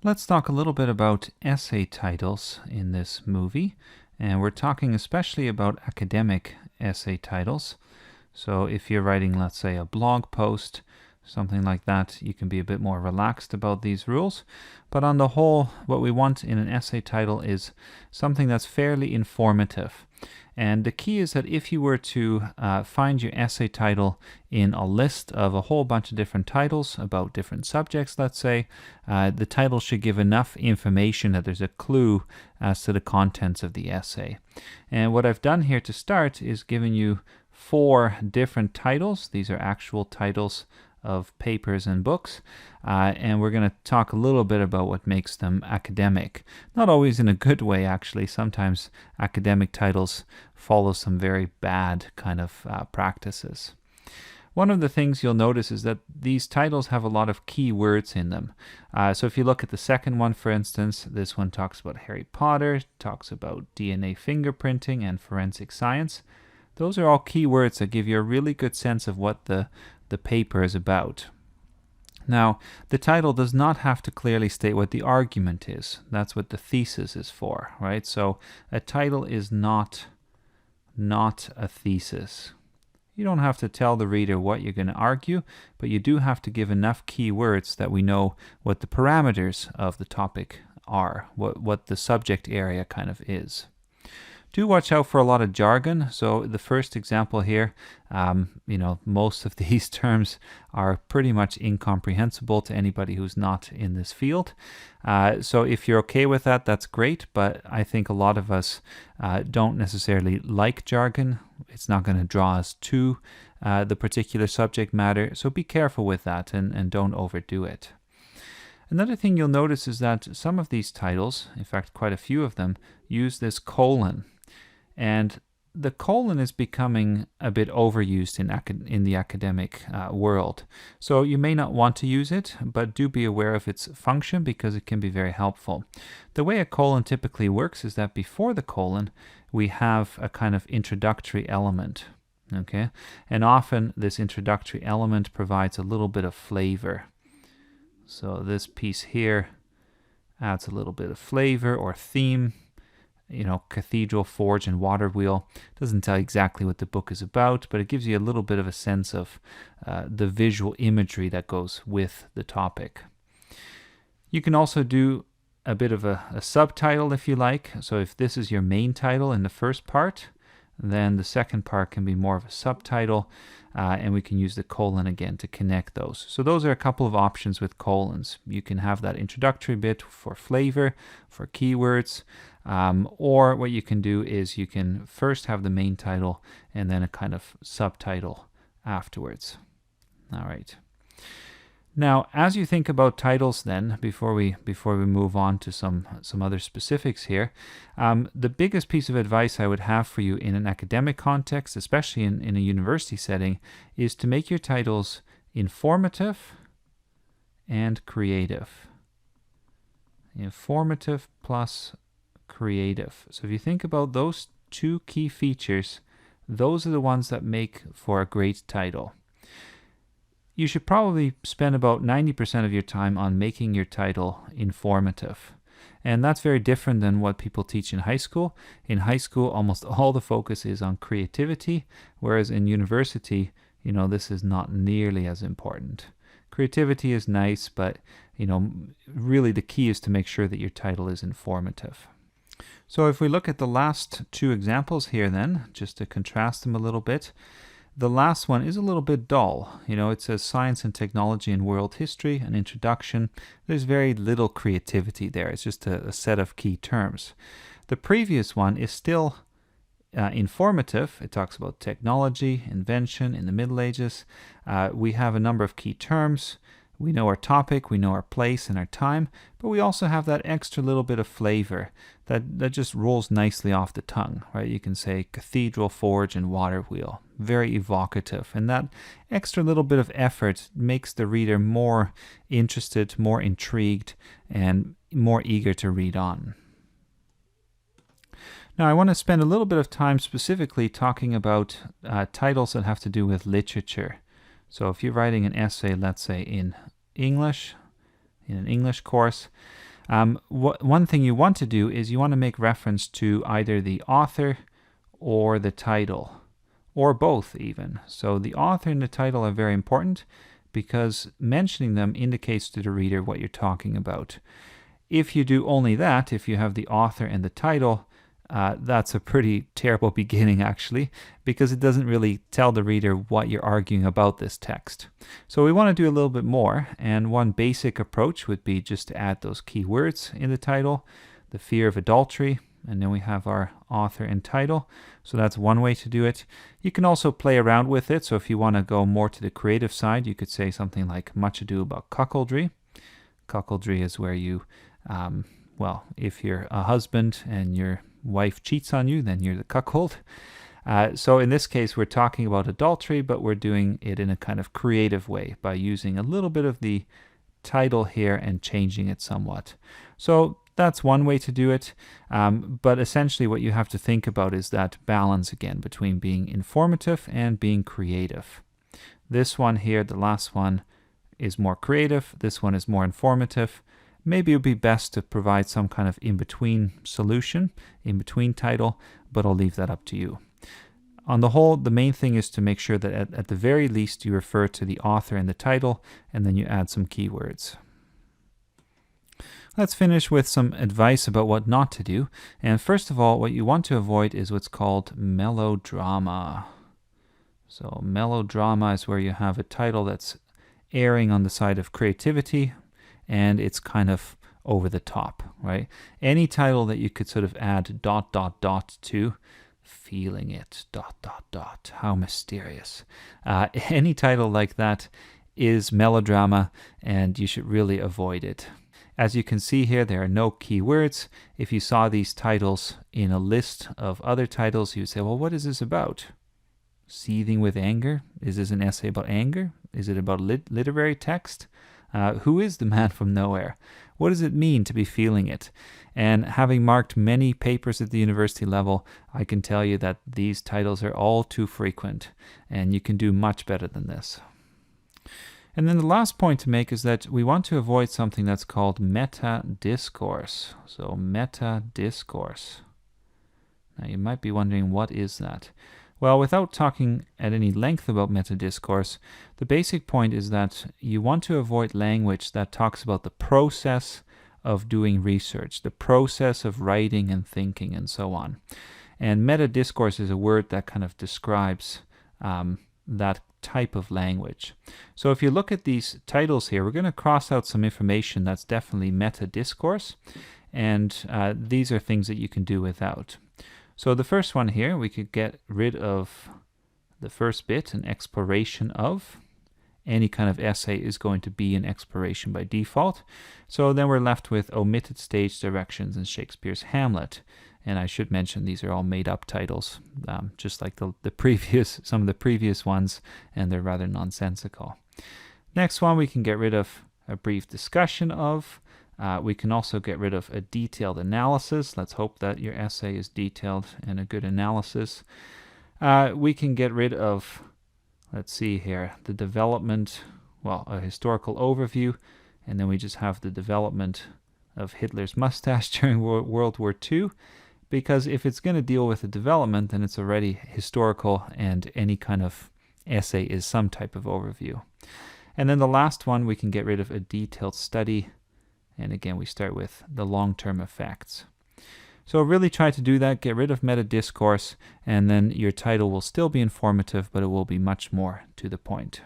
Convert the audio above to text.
Let's talk a little bit about essay titles in this movie, and we're talking especially about academic essay titles. So if you're writing, let's say, a blog post, something like that, you can be a bit more relaxed about these rules. But on the whole, what we want in an essay title is something that's fairly informative. And the key is that if you were to find your essay title in a list of a whole bunch of different titles about different subjects, let's say, the title should give enough information that there's a clue as to the contents of the essay. And what I've done here to start is given you 4 different titles. These are actual titles of papers and books, and we're going to talk a little bit about what makes them academic. Not always in a good way, actually. Sometimes academic titles follow some very bad kind of practices. One of the things you'll notice is that these titles have a lot of key words in them. So if you look at the second one, for instance, this one talks about Harry Potter, talks about DNA fingerprinting and forensic science. Those are all key words that give you a really good sense of what the paper is about. Now, the title does not have to clearly state what the argument is. That's what the thesis is for, right? So a title is not a thesis. You don't have to tell the reader what you're going to argue, but you do have to give enough key words that we know what the parameters of the topic are, what the subject area kind of is. Do watch out for a lot of jargon. So the first example here, most of these terms are pretty much incomprehensible to anybody who's not in this field. So if you're okay with that, that's great. But I think a lot of us don't necessarily like jargon. It's not going to draw us to the particular subject matter. So be careful with that and don't overdo it. Another thing you'll notice is that some of these titles, in fact quite a few of them, use this colon. And the colon is becoming a bit overused in the academic world. So you may not want to use it, but do be aware of its function because it can be very helpful. The way a colon typically works is that before the colon, we have a kind of introductory element. Okay? And often this introductory element provides a little bit of flavor. So this piece here adds a little bit of flavor or theme. Cathedral, forge, and water wheel. Doesn't tell you exactly what the book is about, but it gives you a little bit of a sense of the visual imagery that goes with the topic. You can also do a bit of a subtitle if you like. So if this is your main title in the first part, then the second part can be more of a subtitle, and we can use the colon again to connect those. So those are a couple of options with colons. You can have that introductory bit for flavor, for keywords, or what you can do is you can first have the main title and then a kind of subtitle afterwards. All right. Now, as you think about titles then, before we move on to some other specifics here, the biggest piece of advice I would have for you in an academic context, especially in a university setting, is to make your titles informative and creative. Informative plus creative. So if you think about those 2 key features, those are the ones that make for a great title. You should probably spend about 90% of your time on making your title informative. And that's very different than what people teach in high school. In high school, almost all the focus is on creativity, whereas in university, this is not nearly as important. Creativity is nice, but, really the key is to make sure that your title is informative. So if we look at the last 2 examples here then, just to contrast them a little bit, the last one is a little bit dull. It says Science and Technology in World History, an introduction. There's very little creativity there. It's just a set of key terms. The previous one is still informative. It talks about technology, invention in the Middle Ages. We have a number of key terms. We know our topic, we know our place and our time, but we also have that extra little bit of flavor that just rolls nicely off the tongue, right? You can say cathedral, forge, and water wheel. Very evocative. And that extra little bit of effort makes the reader more interested, more intrigued, and more eager to read on. Now, I want to spend a little bit of time specifically talking about titles that have to do with literature. So if you're writing an essay, let's say in English, in an English course, One thing you want to do is you want to make reference to either the author or the title, or both even. So the author and the title are very important because mentioning them indicates to the reader what you're talking about. If you do only that, if you have the author and the title, that's a pretty terrible beginning actually, because it doesn't really tell the reader what you're arguing about this text. So we want to do a little bit more, and one basic approach would be just to add those key words in the title, the fear of adultery, and then we have our author and title. So that's one way to do it. You can also play around with it. So if you want to go more to the creative side, you could say something like Much Ado About Cuckoldry. Cuckoldry is where you, well, if you're a husband and your wife cheats on you, then you're the cuckold. So in this case, we're talking about adultery, but we're doing it in a kind of creative way by using a little bit of the title here and changing it somewhat. So that's one way to do it, but essentially what you have to think about is that balance again between being informative and being creative. This one here, the last one, is more creative. This one is more informative. Maybe it would be best to provide some kind of in-between solution, in-between title, but I'll leave that up to you. On the whole, the main thing is to make sure that at the very least you refer to the author and the title, and then you add some keywords. Let's finish with some advice about what not to do. And first of all, what you want to avoid is what's called melodrama. So melodrama is where you have a title that's erring on the side of creativity, and it's kind of over the top, right? Any title that you could sort of add ... to, feeling it ... how mysterious. Any title like that is melodrama, and you should really avoid it. As you can see here, there are no keywords. If you saw these titles in a list of other titles, you would say, well, what is this about? Seething with anger? Is this an essay about anger? Is it about literary text? Who is the man from nowhere? What does it mean to be feeling it? And having marked many papers at the university level, I can tell you that these titles are all too frequent, and you can do much better than this. And then the last point to make is that we want to avoid something that's called meta-discourse. So meta-discourse. Now you might be wondering, what is that? Well, without talking at any length about meta-discourse, the basic point is that you want to avoid language that talks about the process of doing research, the process of writing and thinking and so on. And meta-discourse is a word that kind of describes that type of language. So if you look at these titles here, we're going to cross out some information that's definitely meta-discourse, and these are things that you can do without. So the first one here, we could get rid of the first bit, an exploration of. Any kind of essay is going to be an exploration by default. So then we're left with omitted stage directions in Shakespeare's Hamlet. And I should mention these are all made-up titles, just like some of the previous ones, and they're rather nonsensical. Next one, we can get rid of a brief discussion of. We can also get rid of a detailed analysis. Let's hope that your essay is detailed and a good analysis. We can get rid of, let's see here, the development, well, a historical overview, and then we just have the development of Hitler's mustache during World War II. Because if it's going to deal with the development, then it's already historical, and any kind of essay is some type of overview. And then the last one, we can get rid of a detailed study. And again, we start with the long-term effects. So really try to do that, get rid of meta-discourse, and then your title will still be informative, but it will be much more to the point.